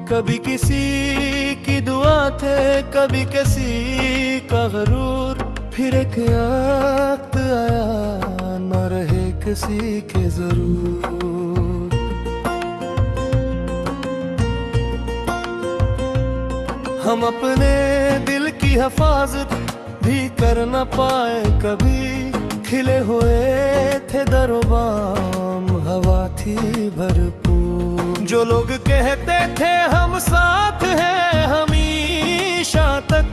कभी किसी की दुआ थे, कभी किसी का गरूर, फिर एक वक्त आया न रहे किसी के जरूर। हम अपने दिल की हिफाजत भी कर न पाए कभी, खिले हुए थे दरोबाम, हवा थी भरपूर। जो लोग कहते थे हम साथ हैं हमेशा तक,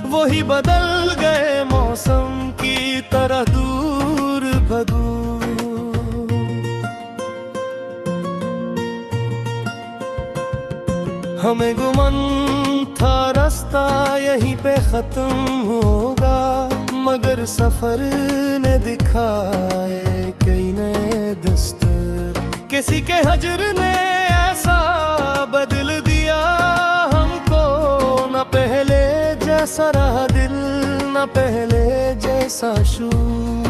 वही बदल गए मौसम की तरह दूर भदूर। हमें गुमन था रास्ता यहीं पे खत्म होगा, मगर सफर ने दिखाए कई नए दस्तर। किसी के हजर ने ऐसा बदल दिया हमको, न पहले जैसा रहा दिल, न पहले जैसा शूर।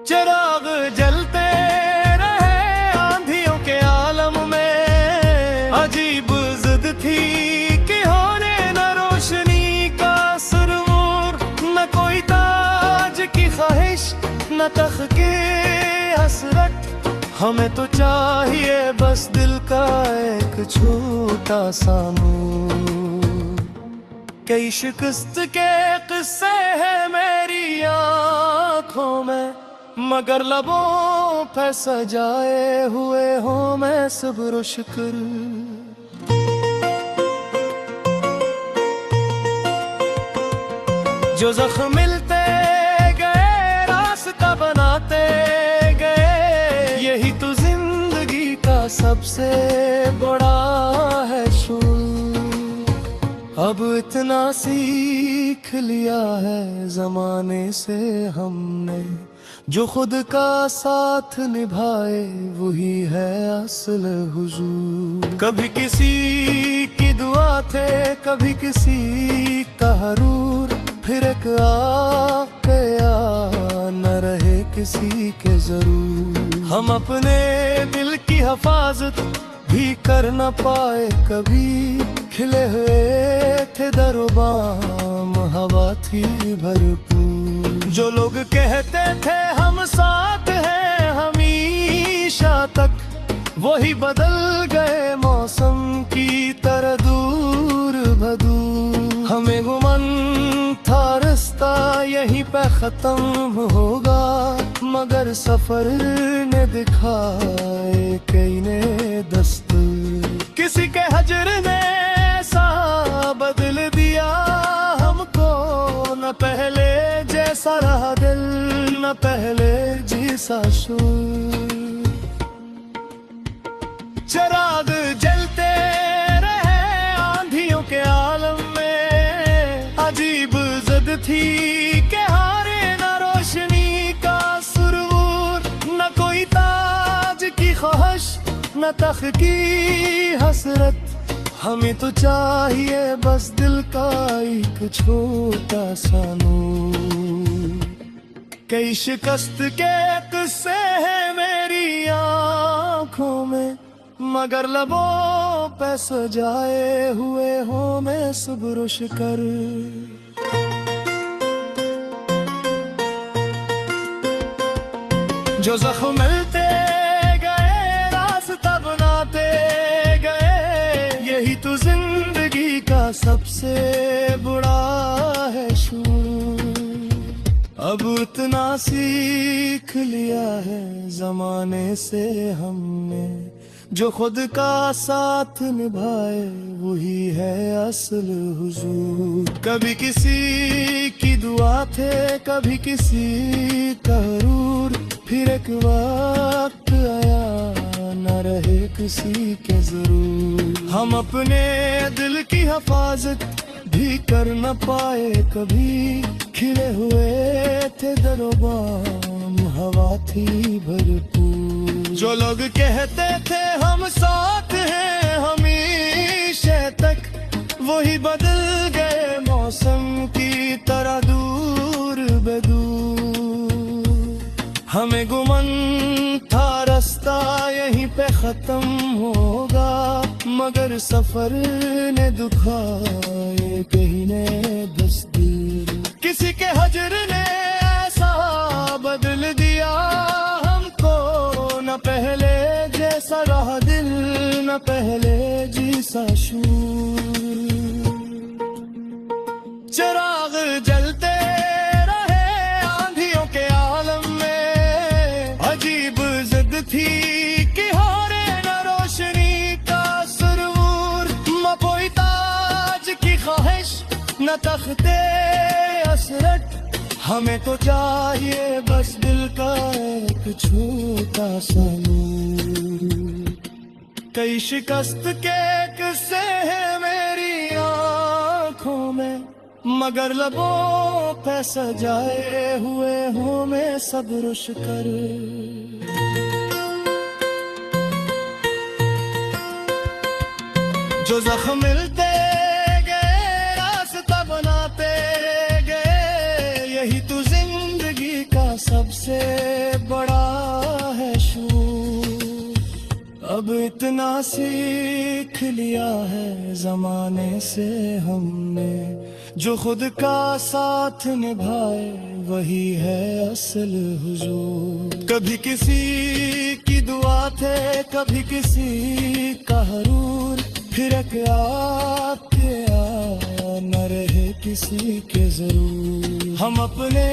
चिराग जलते रहे आंधियों के आलम में, अजीब जिद थी कि होने न रोशनी का सुरूर। न कोई ताज की ख्वाहिश, न तख्त की हसरत, हमें तो चाहिए बस दिल का एक छोटा सा नूर। कई शिकस्त के किस्से हैं मेरी आँखों में, मगर लबों पे सजाए हुए हो मैं सब्र और शुक्र। जो जख्म मिलते गए रास्ता बनाते गए, यही तो जिंदगी का सबसे बड़ा है शुक्र। अब इतना सीख लिया है जमाने से हमने, जो खुद का साथ निभाए वही है असल हुजूर। कभी किसी की दुआ थे, कभी किसी का हरूर, फिर एक आया न रहे किसी के जरूर। हम अपने दिल की हिफाजत भी कर न पाए कभी, खिले हुए थे दरोबाम, हवा थी भरपूर। जो लोग कहते थे हम साथ हैं हमेशा तक, वही बदल गए मौसम की तरह दूर भदूर। हमें गुमन था रास्ता यहीं पे खत्म होगा, मगर सफर ने दिखाए कई नए दस्तूर। किसी के हजर ने ऐसा बदल दिया हमको, न पहले जैसा रहा दिल, न पहले जैसा शूर। चिराग जलते रहे आंधियों के आलम में, अजीब जिद थी कि हारे न रोशनी का सुरूर। न कोई ताज की ख्वाहिश, न तख्त की हसरत, हमें तो चाहिए बस दिल का एक छोटा सा नूर। कई शिकस्त के किस्से हैं मेरी आँखों में, मगर लबों पे सजाए हुए हो मैं सब्र और शुक्र। जो जख्म मिलते गए रास्ता बनाते गए, यही तो जिंदगी का सबसे बड़ा है शुक्र। अब इतना सीख लिया है जमाने से हमने, जो खुद का साथ निभाए वही है असल हुजूर। कभी किसी की दुआ थे, कभी किसी का हरूर, फिर एक वक्त आया न रहे किसी के जरूर। हम अपने दिल की हिफाजत भी कर न पाए कभी, खिले हुए थे दरोबाम, हवा थी भरपूर। जो लोग कहते थे हम साथ हैं हमेशा तक, वही बदल गए मौसम की तरह दूर बदूर। हमें गुमन था रास्ता यहीं पे खत्म होगा, मगर सफर ने दुखाए कहीं ने बस दिल। किसी के हजर ने ऐसा बदल दिया हमको, न पहले जैसा रहा दिल, न पहले जैसा शूर। चिराग जलते रहे आंधियों के आलम में, अजीब जिद थी कि हारे न रोशनी का सुरूर। न कोई ताज की ख्वाहिश न तख्ते असरत, हमें तो चाहिए बस दिल का एक छोटा सा नूर। कई शिकस्त के किस्से हैं मेरी आंखों में, मगर लबों पे सजाए हुए हूँ मैं सब्र शुक्र। जो जख्म मिलते गए रास्ता बनाते गए, यही तो जिंदगी का सबसे बड़ा है शूर। अब इतना सीख लिया है जमाने से हमने, जो खुद का साथ निभाए वही है असल हुजूर। कभी किसी की दुआ थे कभी किसी का हरूर, फिर एक आपके न रहे किसी के जरूर। हम अपने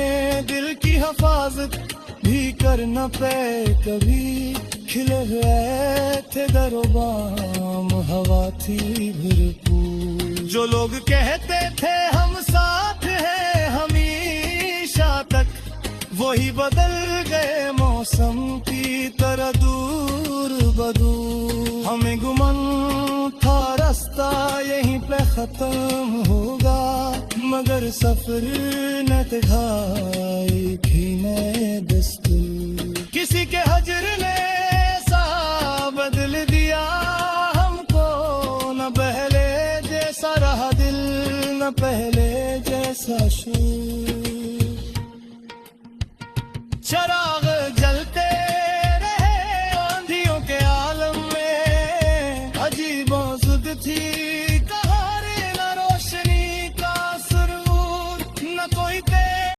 दिल की हिफाजत भी कर न पाए कभी, खिले हुए थे दरोबाम हवा थी भरपूर। जो लोग कहते थे हम साथ हैं हमेशा तक, वही बदल गए मौसम की तरह दूर बदूर। हमें गुमन था रास्ता यहीं पे खत्म होगा, मगर सफर न दिखाई